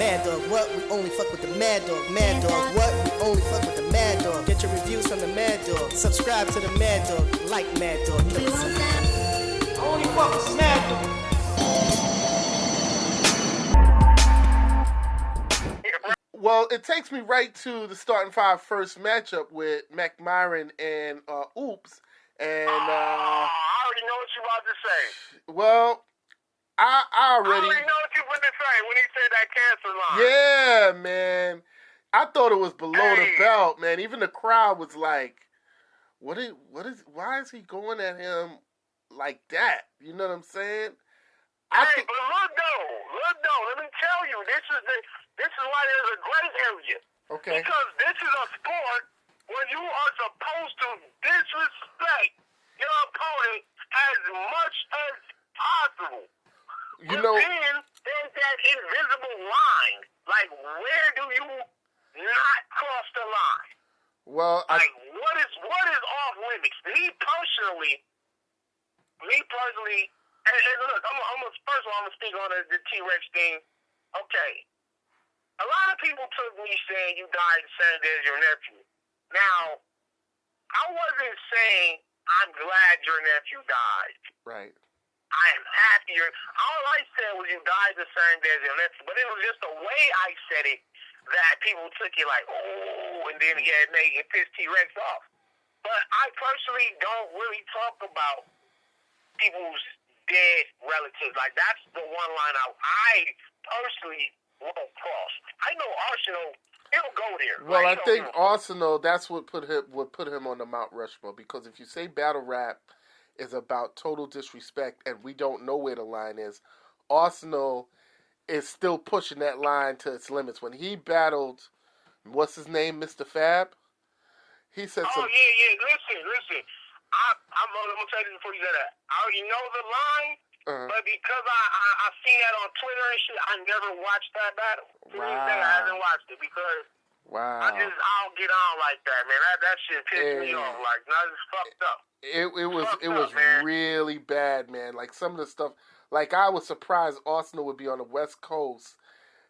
Mad Dog, what? We only fuck with the Mad Dog. Mad Dog, what? We only fuck with the Mad Dog. Get your reviews from the Mad Dog. Subscribe to the Mad Dog. Like Mad Dog. Kill us. I only fuck with the Mad Dog. Well, it takes me right to the starting five first matchup with Myron and Oops. And I already know what you're about to say. Well, I already know what you're going to say when he said that cancer line. Yeah, man. I thought it was below the belt, man. Even the crowd was like, why is he going at him like that? You know what I'm saying? But look though, let me tell you, this is why there's a gray area. Okay. Because this is a sport where you are supposed to disrespect your opponent as much as possible. You know, then there's that invisible line. Like, where do you not cross the line? Well, what is off limits? Me personally, and look, first of all, I'm gonna speak on the T-Rex thing. Okay, a lot of people took me saying you died the same day as your nephew. Now, I wasn't saying I'm glad your nephew died. Right. I am happier. All I said was you died the same day as your nephew, but it was just the way I said it that people took it like, oh, and then it pissed T-Rex off. But I personally don't really talk about people's dead relatives. Like, that's the one line I personally won't cross. I know Arsenal, he'll go there. Well, I think Arsenal, that's what put him on the Mt Rushmore, because if you say battle rap is about total disrespect and we don't know where the line is, Arsenal is still pushing that line to its limits. When he battled, what's his name, Mr. Fab, he said yeah. Listen. I'm going to tell you before you say that. I already know the line, but because I've seen that on Twitter and shit, I never watched that battle. Wow. I haven't watched it because I don't get on like that, man. That shit pissed me off. Like, now it's fucked up. It was really bad, man. Like, some of the stuff, like, I was surprised Arsenal would be on the West Coast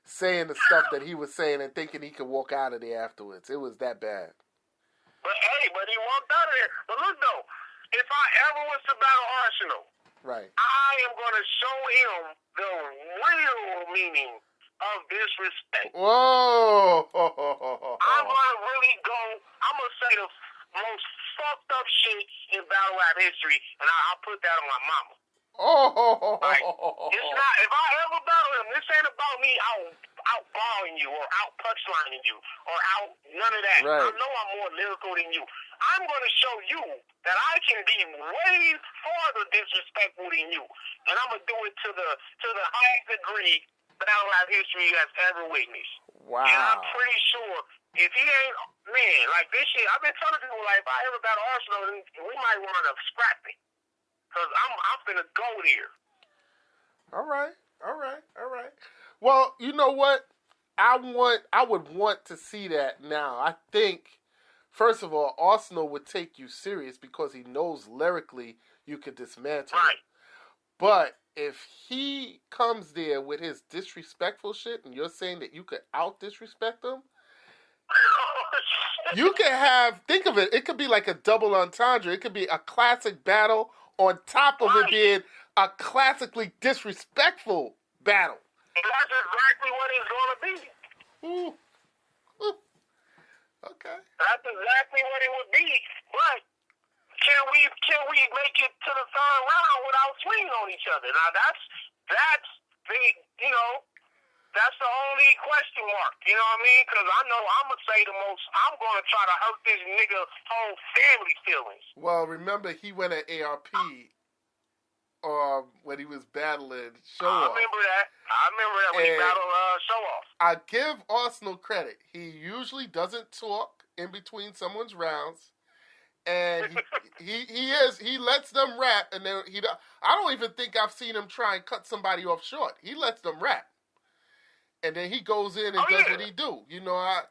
saying the stuff that he was saying and thinking he could walk out of there afterwards. It was that bad. But he walked out of there. But look, though, if I ever was to battle Arsenal, right, I am going to show him the real meaning of disrespect. Whoa! I'm going to really go, I'm going to say the most fucked up shit in battle rap history, and I'll put that on my mama. Like, it's not, if I ever battle him, this ain't about me out-balling you or out-punchlining you or none of that. Right. I know I'm more lyrical than you. I'm going to show you that I can be way farther disrespectful than you. And I'm going to do it to the highest degree battle rap history has ever witnessed. Wow. And I'm pretty sure if he ain't, man, like this shit, I've been telling people, like, if I ever battle Arsenal, we might want to scrap it. Because I'm finna go there. All right. Well, you know what? I would want to see that now. I think, first of all, Arsenal would take you serious because he knows lyrically you could dismantle him. But if he comes there with his disrespectful shit and you're saying that you could out-disrespect him, you can have, think of it could be like a double entendre. It could be a classic battle on top of it being a classically disrespectful battle. And that's exactly what it's going to be. Ooh. Okay. That's exactly what it would be. But can we make it to the third round without swinging on each other? Now that's the that's the only question mark. You know what I mean? Because I know I'm gonna say the most. I'm gonna try to hurt this nigga's whole family feelings. Well, remember he went at ARP. When he was battling Show Off. I remember that when he battled Show Off. I give Arsenal credit. He usually doesn't talk in between someone's rounds, and he lets them rap, and then I don't even think I've seen him try and cut somebody off short. He lets them rap, and then he goes in and does what he do. You know,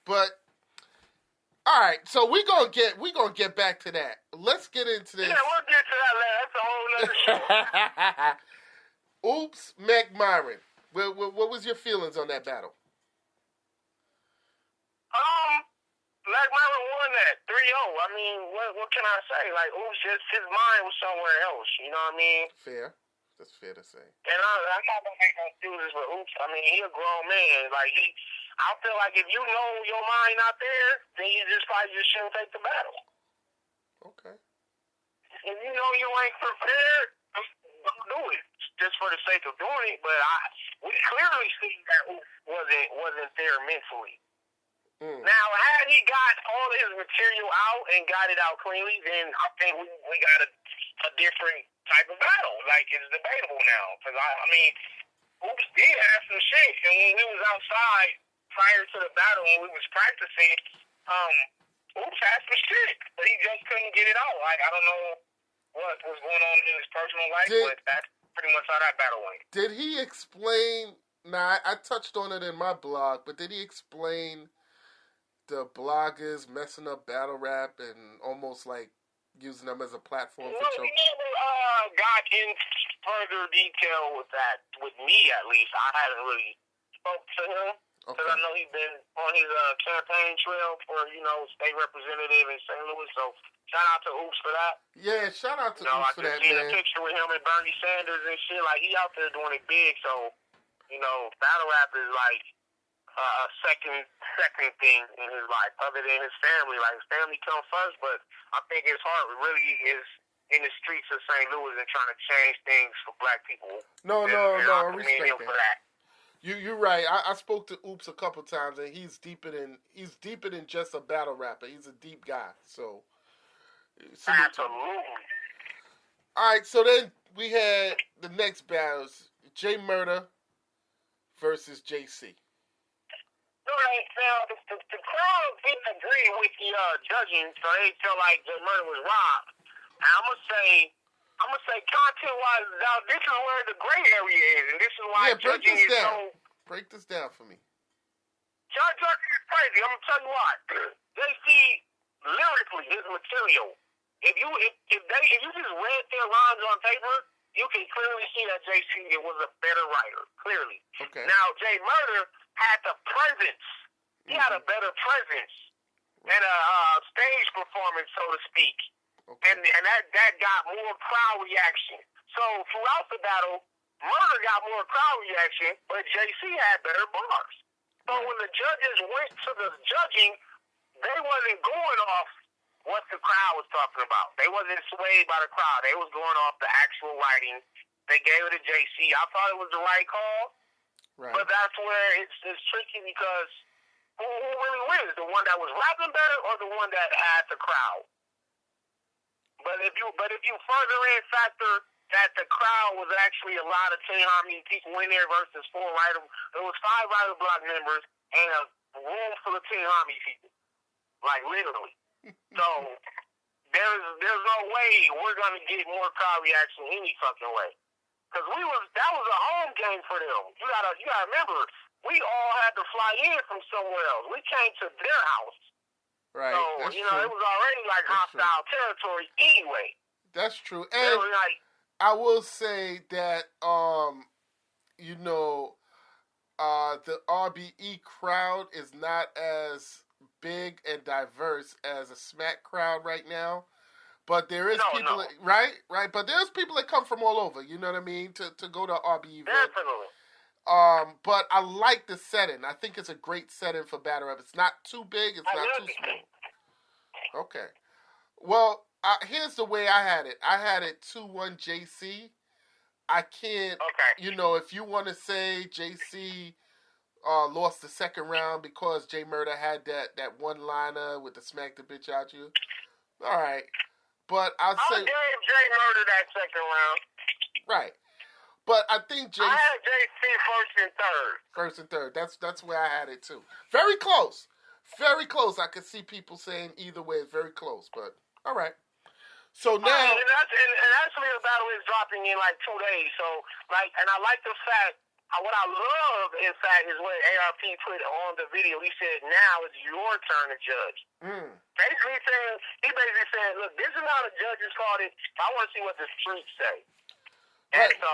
but. All right, so we gonna get back to that. Let's get into this. Yeah, we'll get to that later. That's a whole other show. Oops, Myron. What was your feelings on that battle? Black Myron won that 3-0. I mean, what can I say? Like, Oops, just his mind was somewhere else. You know what I mean? Fair. That's fair to say. And I'm not gonna make no excuses for Oops. I mean, he a grown man. Like I feel like if you know your mind not there, then you probably shouldn't take the battle. Okay. If you know you ain't prepared, don't do it just for the sake of doing it. But we clearly see that Oops wasn't there mentally. Now, had he got all his material out and got it out cleanly, then I think we got a different type of battle. Like, it's debatable now. Because, I mean, Oops did have some shit. And when we was outside prior to the battle, when we was practicing, Oops had some shit. But he just couldn't get it out. Like, I don't know what was going on in his personal life, but that's pretty much how that battle went. Did he explain... Now, I touched on it in my blog, but did he explain... the bloggers messing up battle rap and almost like using them as a platform for choking? We never got in further detail with that, with me at least. I haven't really spoke to him because I know he's been on his campaign trail for, state representative in St. Louis. So shout out to Oops for that. Yeah, shout out to Oops for that, man. I just seen a picture with him and Bernie Sanders and shit. Like, he out there doing it big. So, battle rap is like a second thing in his life, other than his family. Like, his family comes first, but I think his heart really is in the streets of St. Louis and trying to change things for black people. No, I respect him for that. You're right. I spoke to Oops a couple times, and he's deeper than just a battle rapper. He's a deep guy. So, absolutely. All right, so then we had the next battles: Murda versus JC. All right, now the crowd didn't agree with the judging, so they felt like Murda was robbed. And I'm gonna say content-wise, now this is where the gray area is, and this is why judging is so. Break this down for me. Judging is crazy. I'm gonna tell you why. JC lyrically his material. If you just read their lines on paper, you can clearly see that JC was a better writer. Clearly. Okay. Now Murda had the presence. He had a better presence and a stage performance, so to speak. Okay. And that got more crowd reaction. So throughout the battle, Murda got more crowd reaction, but JC had better bars. So when the judges went to the judging, they wasn't going off what the crowd was talking about. They wasn't swayed by the crowd. They was going off the actual writing. They gave it to JC. I thought it was the right call. Right. But that's where it's tricky because who really wins? The one that was rapping better or the one that had the crowd? But if you further in factor that the crowd was actually a lot of Harmony people in there versus 4 writer, there was 5 writer block members and a room full of Harmony people, like literally. So there's no way we're gonna get more crowd reaction any fucking way. Because that was a home game for them. You gotta remember, we all had to fly in from somewhere else. We came to their house. Right. So, that's true. It was already like hostile territory anyway. That's true. And I will say that the RBE crowd is not as big and diverse as a Smack crowd right now. But there is people, right? But there's people that come from all over, you know what I mean, to go to RBE event. Definitely. But I like the setting. I think it's a great setting for battle rap. It's not too big. It's not too small. Okay. Well, here's the way I had it. I had it 2-1 JC. I can't, if you want to say JC lost the second round because Murda had that one-liner with the smack the bitch out you, all right. But I'll say... I gave Murda that second round. Right. But I think I had JC first and third. That's where I had it too. Very close. Very close. I could see people saying either way. It's very close. But all right. So now, and actually the battle is dropping in like 2 days. So and I like the fact. What I love, in fact, is what ARP put on the video. He said, "Now it's your turn to judge." Basically saying, "Look, this is how the judges called it. I want to see what the streets say." And so,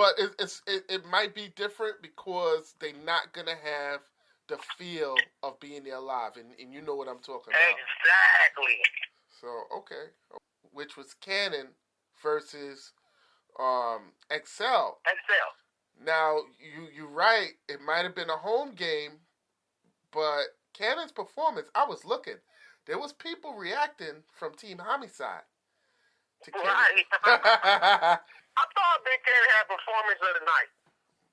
But it might be different because they're not gonna have the feel of being there live, and you know what I'm talking about. Exactly. So okay, which was Canon versus Excel. Excel. Now you're right. It might have been a home game, but Canon's performance, I was looking. There was people reacting from Team Homicide to Canon. Right. I thought Big Cannon had performance of the night.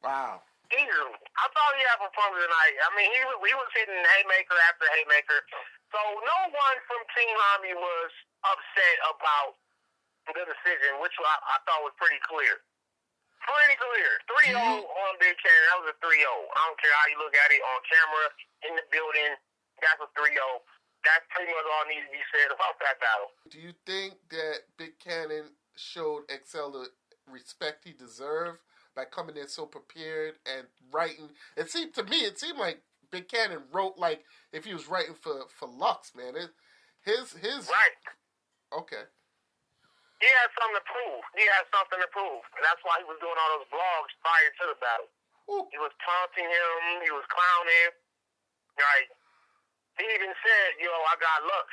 Wow. Easily. I thought he had performance of the night. I mean, he was hitting haymaker after haymaker. So no one from Team Homie was upset about the decision, which I thought was pretty clear. Pretty clear. 3-0 on Big Cannon. That was a 3-0. I don't care how you look at it on camera, in the building. That's a 3-0. That's pretty much all needs to be said about that battle. Do you think that Big Cannon showed Excel the respect he deserved by coming in so prepared and writing? It seemed like Big Cannon wrote like if he was writing for Lux, man. His right. Okay. He had something to prove. And that's why he was doing all those vlogs prior to the battle. Ooh. He was taunting him. He was clowning. Right. He even said, I got Lux.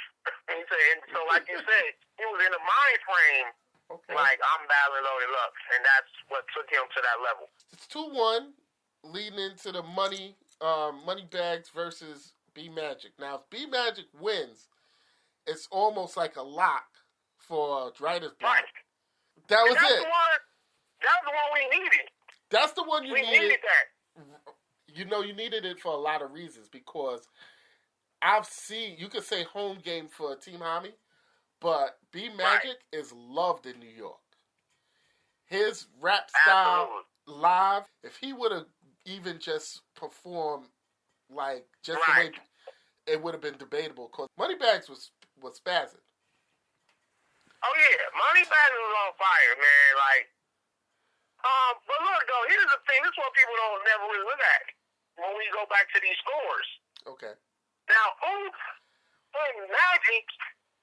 And he said, and so like you said, he was in a mind frame. Okay. Like, I'm battling Loaded Lux. And that's what took him to that level. It's 2-1 leading into the money bags versus B Magic. Now, if B Magic wins, it's almost like a lock for Writer's Block. Right. That was it. That's the one we needed. That's the one you needed. We needed that. You needed it for a lot of reasons because I've seen, you could say home game for Team Homie, but B Magic is loved in New York. His rap style live, if he would have even just performed like just the way, it would have been debatable because Moneybags was spazzing. Oh yeah, Moneybags was on fire, man. Like, but look though, here's the thing. This is what people don't never really look at when we go back to these scores. Okay. Now, Oof and Magic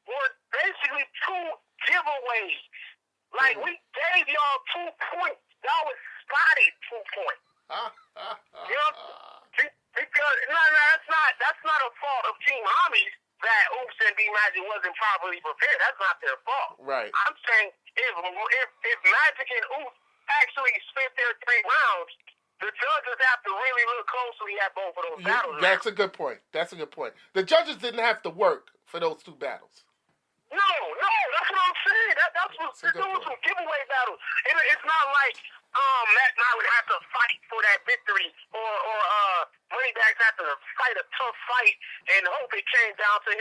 were basically 2 giveaways. Like, we gave y'all 2 points. Y'all was spotted 2 points. You know? Because that's not a fault of Team Homies that Oops and B Magic wasn't properly prepared. That's not their fault. Right. I'm saying if Magic and Oops actually spent their 3 rounds, the judges have to really look closely at both of those battles. That's a good point. The judges didn't have to work for those 2 battles. No, that's what I'm saying. That's what they're doing, some giveaway battles. It's not like Matt and I would have to fight for that victory, or Moneybags have to fight a tough fight and hope it came down to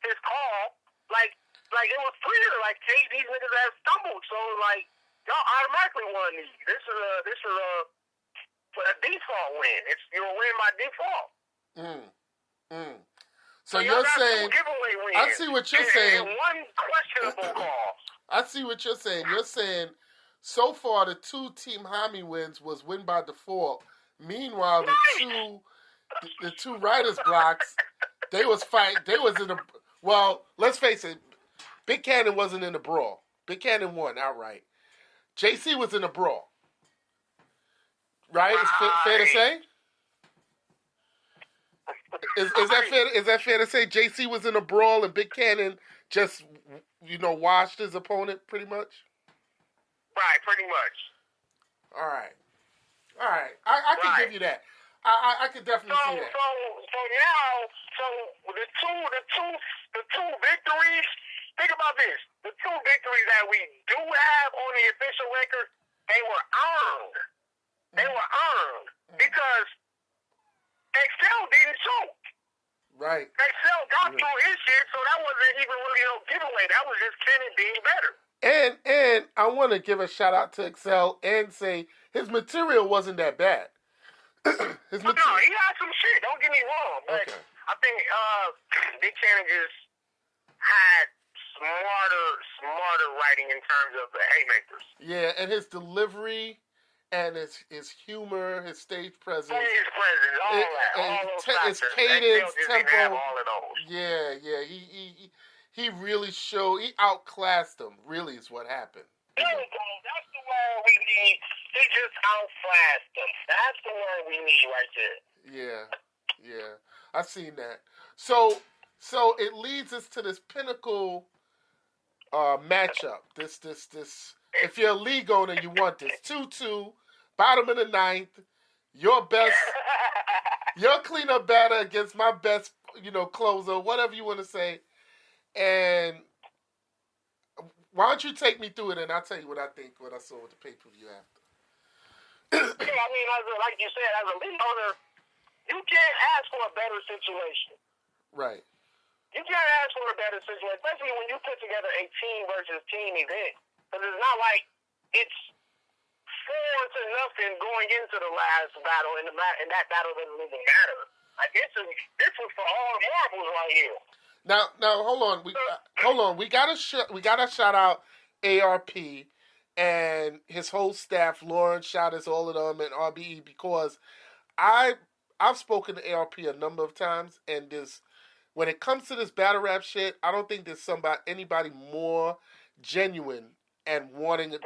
his call. Like it was clear, like these niggas have stumbled, so like y'all automatically won these. This is a default win. You'll win by default. So you're saying, I see what you're saying. One questionable call. I see what you're saying. You're saying so far the 2 Team Homie wins was win by default. Meanwhile, the two Writers Blocks, they was in a, well, let's face it, Big Cannon wasn't in a brawl. Big Cannon won outright. JC was in a brawl. Right? It's fair to say? Is that fair to say JC was in a brawl and Big Cannon just, washed his opponent pretty much? Right, pretty much. All right. I can give you that. I could definitely see that. So now, the two victories, think about this. The 2 victories that we do have on the official record, they were earned. Because Excel didn't choke. Right. Excel got through his shit, so that wasn't even really no giveaway. That was just Cannon being better. And I want to give a shout out to Excel and say his material wasn't that bad. No, he had some shit. Don't get me wrong, but I think Big Cannon just had smarter writing in terms of the haymakers. Yeah, and his delivery and his humor, his stage presence. His cadence, tempo. All of those. Yeah. He really showed, he outclassed them, really is what happened. There we go. That's the word we need. He just outclassed them. That's the word we need right there. Yeah. I've seen that. So it leads us to this pinnacle matchup. This. If you're a league owner, you want this 2-2, bottom of the ninth. Your cleanup batter against my best, closer, whatever you want to say. And why don't you take me through it, and I'll tell you what I think, what I saw with the pay-per-view after. Yeah, I mean, like you said, as a league owner, you can't ask for a better situation. Right. You can't ask for a better situation, especially when you put together a team versus team event. Because it's not like it's 4-0 going into the last battle, and that battle doesn't even matter. Like this was for all the marbles right here. Now, hold on. We gotta shout out ARP and his whole staff. Lauren, shout out all of them, and RBE, because I've spoken to ARP a number of times, and when it comes to this battle rap shit, I don't think there's anybody more genuine and wanting the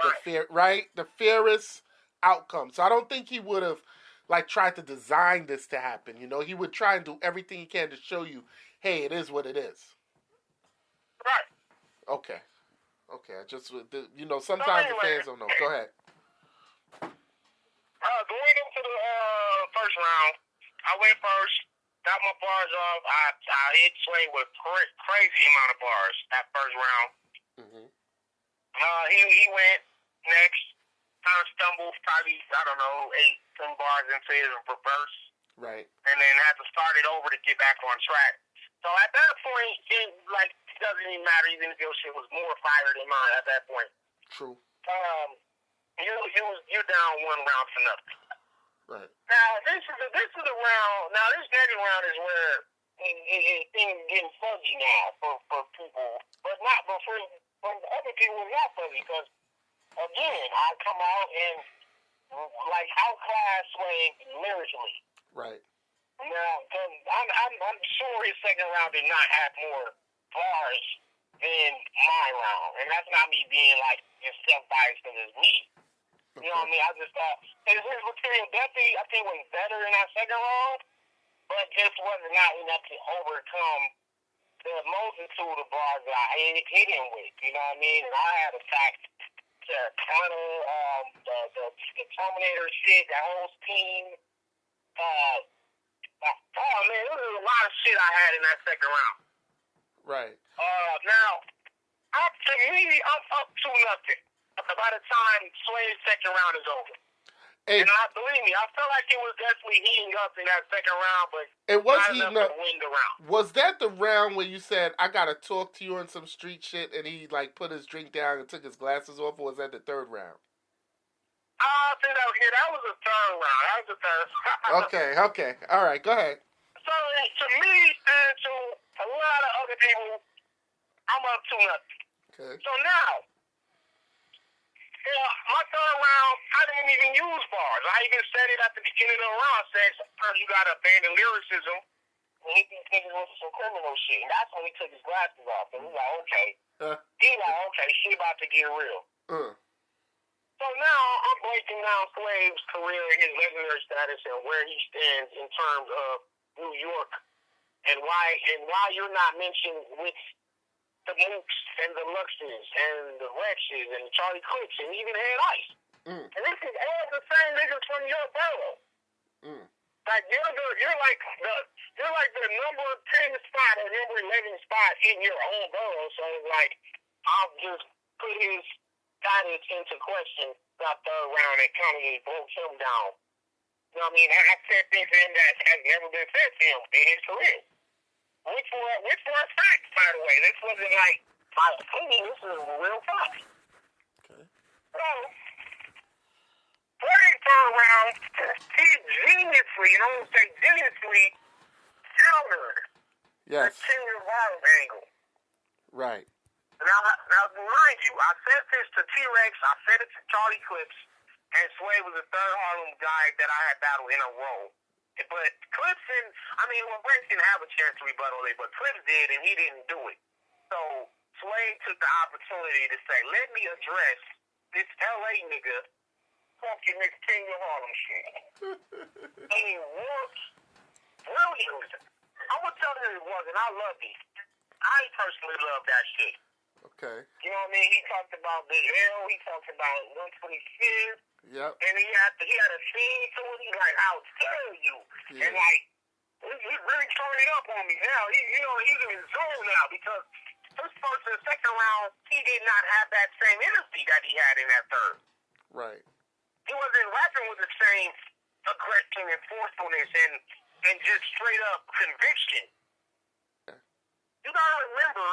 fairest outcome. So I don't think he would have tried to design this to happen. He would try and do everything he can to show you, hey, it is what it is. Right. Okay. Sometimes the fans don't know. Go ahead. Going into the first round, I went first, got my bars off. I hit Swave with crazy amount of bars that first round. Mm-hmm. He went next, kind of stumbled, probably, 8-10 bars into his reverse. Right. And then had to start it over to get back on track. So at that point, it doesn't even matter, even if your shit was more fire than mine at that point. True. You're down 1 round to nothing. Right. Now this is the round. Now this second round is where things getting fuzzy now for people, but for other people it's not fuzzy because again I come out and outclass Swave lyrically. Right. Now, cause I'm sure his second round did not have more bars than my round, and that's not me being just self-biased because it's me. You know what I mean? I just thought his material definitely, I think, was better in that second round, but just was not enough to overcome the multitude of bars that I hit him with. You know what I mean? And I had attacked the counter, the Terminator shit, that whole team. Oh man, there was a lot of shit I had in that second round. Right. Now, to me, I'm up 2-0 by the time Swade's second round is over. And believe me, I felt like it was definitely heating up in that second round, but it was not heating enough up. to win the round. Was that the round where you said, I gotta talk to you on some street shit, and he put his drink down and took his glasses off, or was that the third round? I think that was the third round. Okay. All right, go ahead. So, to me and to a lot of other people, I'm up 2-0. Okay. So now, my third round, I didn't even use bars. I even said it at the beginning of the round. I said, sometimes you got to abandon lyricism when he thinks niggas was some criminal shit. And that's when he took his glasses off. And he's like, okay. Shit about to get real. So now I'm breaking down Swave's career, his legendary status, and where he stands in terms of New York, and why you're not mentioned with the Mooks and the Luxes and the Rexes and the Charlie Clicks and even Head Ice. And this is all the same niggas from your borough. Like you're like the number 10 spot or number 11 spot in your own borough. So I'll just put his status into question that third round and kind of broke him down. You know what I mean? I said things to him that has never been said to him in his career. Which were a fact, by the way. This wasn't my opinion. This is a real fact. Okay. So, third round, he geniusly, and I won't say geniusly, countered the King of Violence angle. Right. Now, mind you, I said this to T-Rex, I said it to Charlie Clips, and Swave was the third Harlem guy that I had battled in a row. But Clips Rex didn't have a chance to rebuttal it, but Clips did, and he didn't do it. So Swave took the opportunity to say, let me address this LA nigga fucking this King of Harlem shit. And he works brilliantly. I'm gonna tell you it wasn't. I love it. I personally love that shit. Okay. You know what I mean? He talked about Big L. He talked about 125th. Yep. And he had a scene to it. He's like, "I'll tell you." Yeah. And like, he's really turning up on me now. He's in his zone now because his first and second round, he did not have that same energy that he had in that third. Right. He wasn't rapping with the same aggression and forcefulness and just straight up conviction. Yeah. You gotta remember,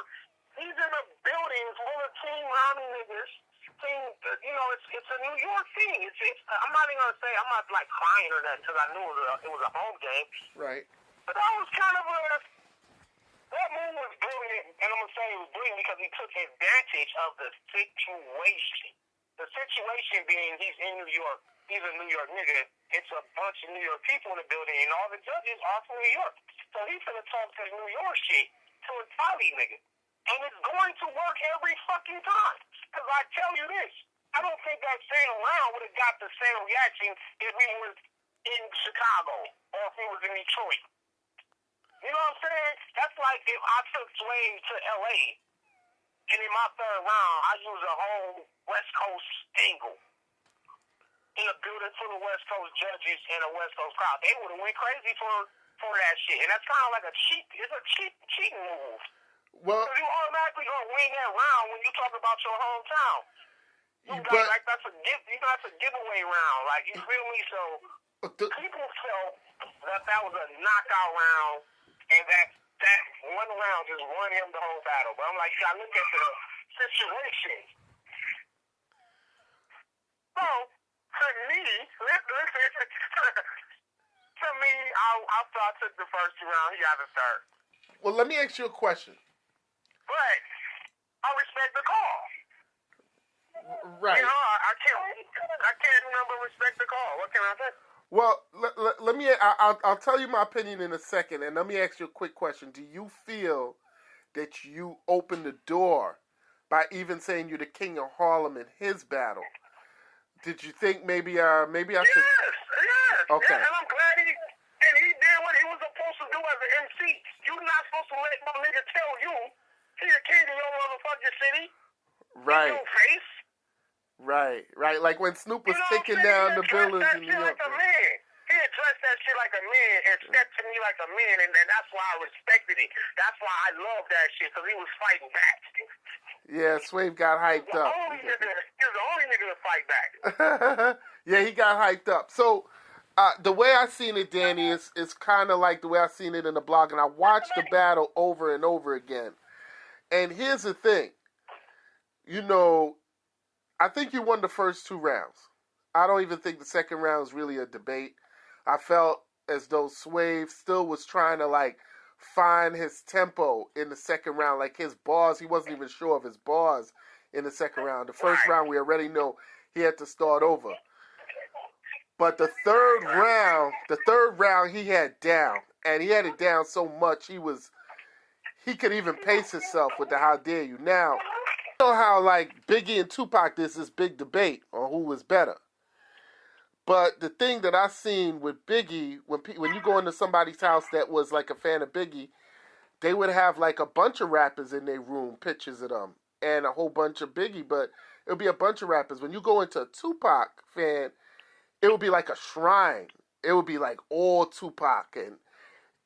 he's in a building full of Team Army niggas. It's a New York thing. I'm not even gonna say I'm not like crying or that because I knew it was a home game. Right. But that was kind of that move was brilliant, and I'm gonna say it was brilliant because he took advantage of the situation. The situation being he's in New York. He's a New York nigga. It's a bunch of New York people in the building, and all the judges are from New York. So he's gonna talk to New York shit to a Cali nigga. And it's going to work every fucking time. Because I tell you this, I don't think that same round would have got the same reaction if he was in Chicago or if he was in Detroit. You know what I'm saying? That's like if I took Swave to L.A. and in my third round, I use a whole West Coast angle in a building full of West Coast judges and a West Coast crowd. They would have went crazy for that shit. And that's kind of like it's a cheating move. Well, So you automatically gonna win that round when you talk about your hometown. That's a giveaway round. Like, you feel me? So people felt that was a knockout round, and that one round just won him the whole battle. But I'm like, you gotta look at the situation. So to me, I thought I took the first two rounds. He got the third. Well, let me ask you a question. But I respect the call. Right. You know, I can't remember respect the call. What can I say? Well, let me. I'll tell you my opinion in a second, and let me ask you a quick question. Do you feel that you opened the door by even saying you're the King of Harlem in his battle? Did you think maybe I should? Yes. Okay. Yeah, and I'm glad he did what he was supposed to do as an MC. You're not supposed to let no nigga tell you he the king of your motherfucking city. Right. In your face. Right. Like when Snoop was taking down the buildings in New York. Like a man. He addressed that shit like a man and stepped to me like a man, and that's why I respected it. That's why I love that shit, because he was fighting back. Yeah, Swave got hyped up. He was the only nigga to fight back. Yeah, he got hyped up. So, the way I seen it, Danny, is kind of like the way I seen it in the blog, and I watched the battle over and over again. And here's the thing. You know, I think you won the first two rounds. I don't even think the second round was really a debate. I felt as though Swave still was trying to, like, find his tempo in the second round. Like, his bars, he wasn't even sure of his bars in the second round. The first round, we already know he had to start over. But the third round he had down. And he had it down so much, he could even pace himself with the how dare you. Now, you know how, like, Biggie and Tupac, there's this big debate on who was better. But the thing that I seen with Biggie, when you go into somebody's house that was like a fan of Biggie, they would have like a bunch of rappers in their room, pictures of them, and a whole bunch of Biggie, but it would be a bunch of rappers. When you go into a Tupac fan, it would be like a shrine. It would be like all Tupac and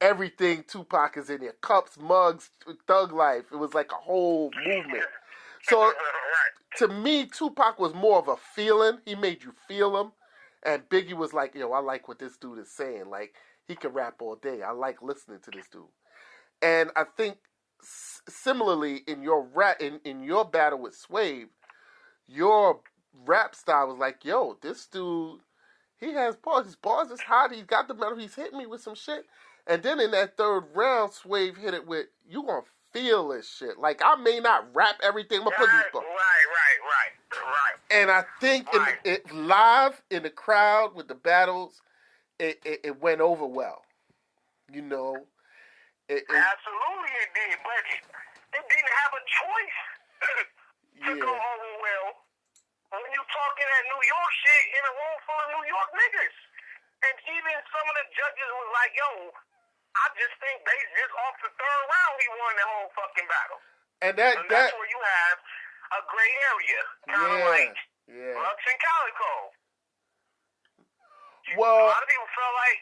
everything Tupac is in there. Cups, mugs, Thug Life. It was like a whole movement. So to me, Tupac was more of a feeling. He made you feel him. And Biggie was like, yo, I like what this dude is saying. Like, he can rap all day. I like listening to this dude. And I think similarly in your in your battle with Swave, your rap style was like, yo, this dude, he has bars. His bars is hot. He's got the metal. He's hitting me with some shit. And then in that third round, Swave hit it with, you gonna feel this shit. Like, I may not rap everything. I'm gonna put these bars. Right. And I think live in the crowd with the battles, it went over well. You know, absolutely it did, but it didn't have a choice to go over well when you talking that New York shit in a room full of New York niggas. And even some of the judges was like, yo, I just think they just off the third round he won the whole fucking battle. And that's where you have a gray area. Kind of like Lux and Calico. Well, a lot of people felt like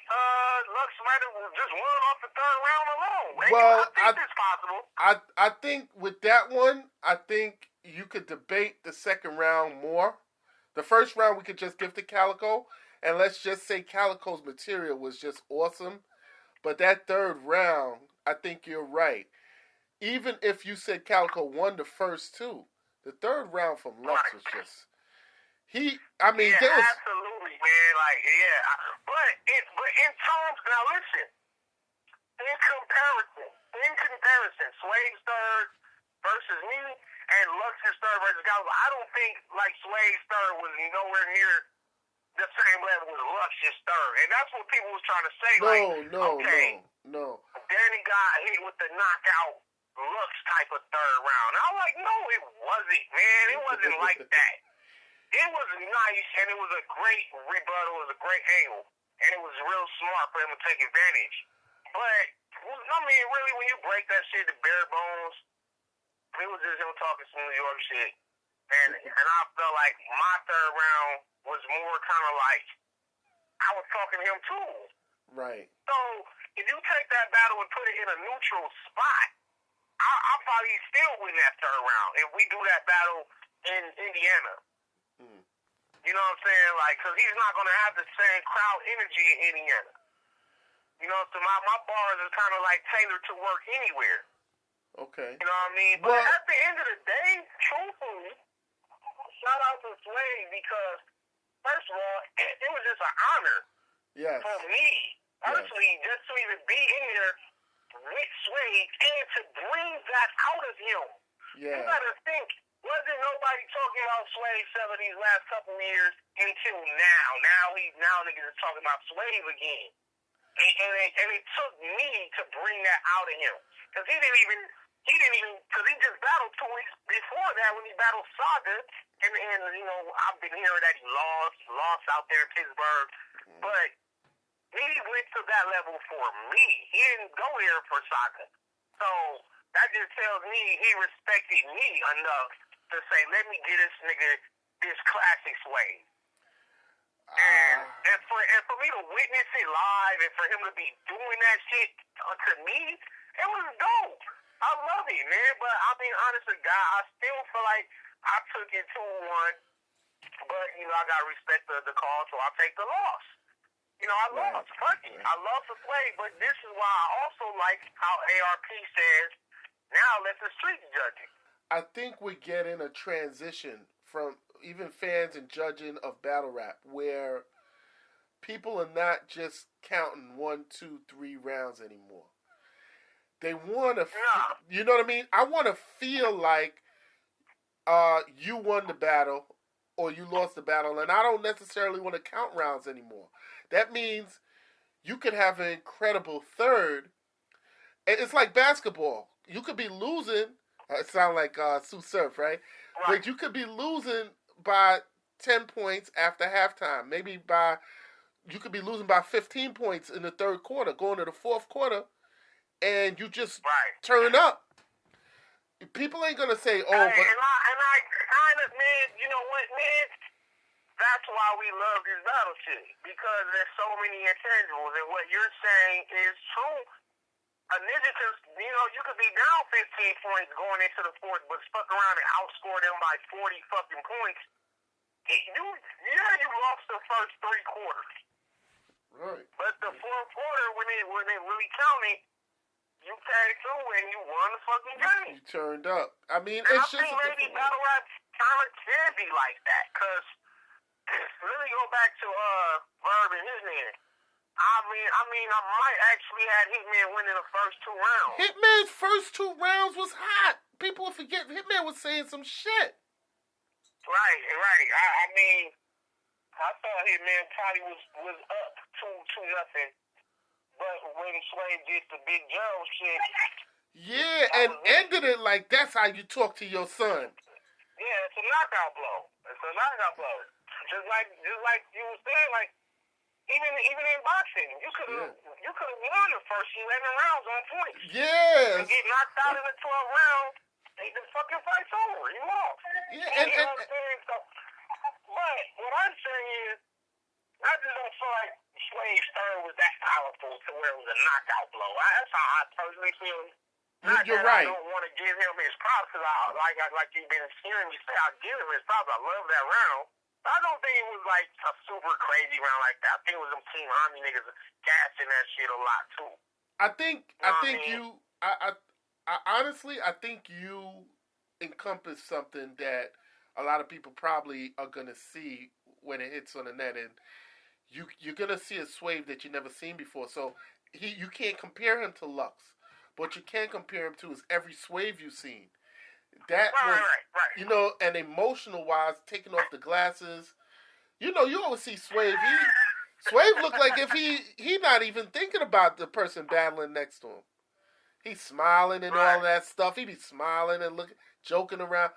Lux might have just won off the third round alone. Well, I think it's possible. I think with that one, I think you could debate the second round more. The first round we could just give to Calico, and let's just say Calico's material was just awesome. But that third round, I think you're right. Even if you said Calico won the first two, the third round from Lux was just... absolutely, man. Like, yeah. But in terms... Now, listen. In comparison, Swave's third versus me and Lux's third versus Calico, I don't think, like, Swave's third was nowhere near the same level as Lux's third. And that's what people was trying to say. No. Danny got hit with the knockout Lux type of third round. I'm like, no, it wasn't, man. It wasn't like that. It was nice, and it was a great rebuttal. It was a great angle, and it was real smart for him to take advantage. But, I mean, really, when you break that shit to bare bones, it was just him talking some New York shit. And I felt like my third round was more kind of like, I was talking to him too. Right. So, if you take that battle and put it in a neutral spot, I'll probably still win that third round if we do that battle in Indiana. You know what I'm saying? Like, because he's not going to have the same crowd energy in Indiana. You know, so my bars is kind of like tailored to work anywhere. Okay. You know what I mean? But at the end of the day, truthfully, shout out to Swave because, first of all, it was just an honor for me, personally, just to even be in there with Swave and to bring that out of him. You gotta think, wasn't nobody talking about Swave some of these last couple of years until now. Now niggas is talking about Swave again. And it took me to bring that out of him. Because he didn't even, because he just battled 2 weeks before that when he battled Saga. And you know, I've been hearing that he lost out there in Pittsburgh. But he went to that level for me. He didn't go there for Saga. So that just tells me he respected me enough to say, let me get this nigga this classic Swave. And for me to witness it live and for him to be doing that shit to me, it was dope. I love it, man. But I mean, honest to God, I still feel like I took it 2-1. But, you know, I got to respect the call, so I'll take the loss. You know, I lost. Fuck it. I love to play, but this is why I also like how ARP says, now let the streets judge it. I think we're getting a transition from even fans and judging of battle rap where people are not just counting 1, 2, 3 rounds anymore. They want to, you know what I mean? I want to feel like you won the battle or you lost the battle, and I don't necessarily want to count rounds anymore. That means you could have an incredible third. It's like basketball. You could be losing. It sounds like Sue Surf, right? But you could be losing by 10 points after halftime. Maybe you could be losing by 15 points in the third quarter, going to the fourth quarter, and you just turn up. People ain't going to say, oh, but... And I kind of, man, you know what, man? That's why we love this battle shit. Because there's so many intangibles, and what you're saying is true. A nigga could, you know, you could be down 15 points going into the fourth, but fuck around and outscore them by 40 fucking points. You lost the first 3 quarters. Right. But the fourth quarter, when it really counted, you came through and you won the fucking game. You turned up. I mean, and it's I think maybe battle rap kind of can be like that, because really go back to Verb and Hitman. I mean, I might actually have Hitman winning the first 2 rounds. Hitman's first 2 rounds was hot. People forget Hitman was saying some shit. Right. I mean, I thought Hitman probably was up 2-0. But when Swave did the Big Joe shit... Yeah, and ended it like that's how you talk to your son. Yeah, it's a knockout blow. It's a knockout blow. Just like you were saying, like even in boxing, you could have won the first 11 rounds on points. Yes. And get knocked out in the 12th round, the fucking fight's over. You lost. Yeah, you know what I'm saying? So, but what I'm saying is, I just don't feel like Swave's third was that powerful to where it was a knockout blow. That's how I personally feel. You're right. I don't want to give him his props because like you've been hearing me say, I'll give him his props. I love that round. But I don't think it was like a super crazy round like that. I think it was them Team Army niggas gassing that shit a lot too. I think honestly, I think you encompass something that a lot of people probably are gonna see when it hits on the net, and you're gonna see a Swave that you never seen before. So you can't compare him to Lux. What you can compare him to is every Swave you've seen. That was, right. you know, and emotional wise, taking off the glasses. You know, you always see Swave. Swave look like if he not even thinking about the person battling next to him. He's smiling and all that stuff. He be smiling and joking around.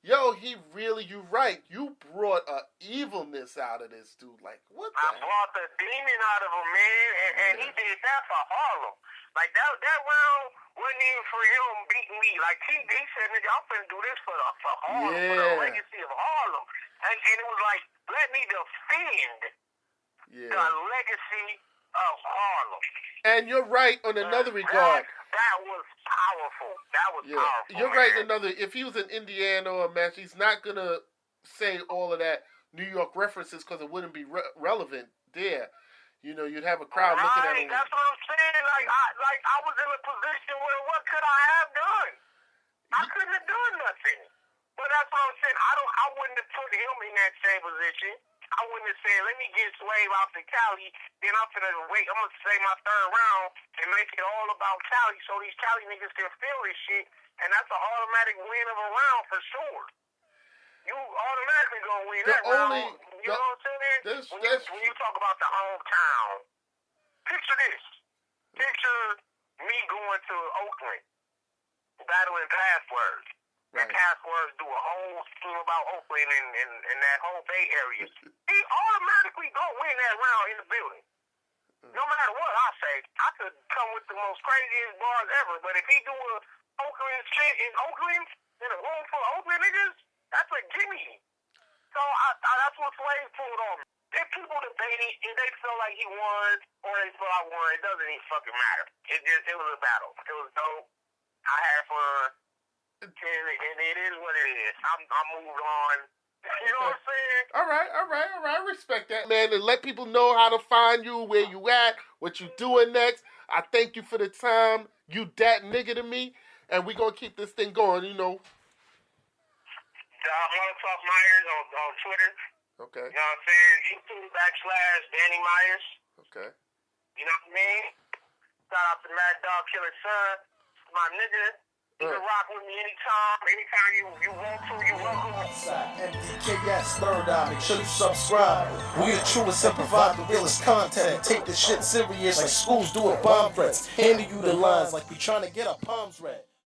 Yo, you're right. You brought a evilness out of this dude. Like, what the I brought the demon out of him, man, and he did that for Harlem. Like, that round wasn't even for him beating me. Like, he said, nigga, I'm finna do this for Harlem, for the legacy of Harlem. And it was like, let me defend the legacy of Harlem. And you're right on another regard. That was powerful. That was powerful. You're right in another. If he was in Indiana or a match, he's not gonna say all of that New York references because it wouldn't be relevant there. You know, you'd have a crowd looking at him. That's what I'm saying. Like I was in a position where what could I have done? I couldn't have done nothing. But that's what I'm saying. I wouldn't have put him in that same position. I wouldn't have said, let me get Swave out to Cali, then I'm going to say my third round and make it all about Cali so these Cali niggas can feel this shit, and that's an automatic win of a round for sure. You automatically going to win that round. You know what I'm saying? When you talk about the hometown, picture this. Picture me going to Oakland, battling passwords. And passwords do a whole scheme about Oakland and that whole Bay Area. He automatically gonna win that round in the building. No matter what I say, I could come with the most craziest bars ever, but if he do a Oakland shit in Oakland, in a room full of Oakland niggas, that's a gimme. So that's what Swave pulled on me. If people debate it, if they feel like he won or they feel I won, it doesn't even fucking matter. It was a battle. It was dope. I had fun. And it is what it is. I'm moved on. You know what I'm saying? All right. I respect that, man. And let people know how to find you, where you at, what you doing next. I thank you for the time. You that nigga to me. And we gonna keep this thing going, you know. Molotov Myers on Twitter. Okay. You know what I'm saying? YouTube.com/Danny Myers. Okay. You know what I mean? Shout out to Mad Dog Killer Son. My nigga. You can rock with me anytime you want to, you're welcome. MDKS, third eye, make sure you subscribe. We the truest and provide the realest content. Take this shit serious like schools do with bomb threats. Handing you the lines like we trying to get our palms read.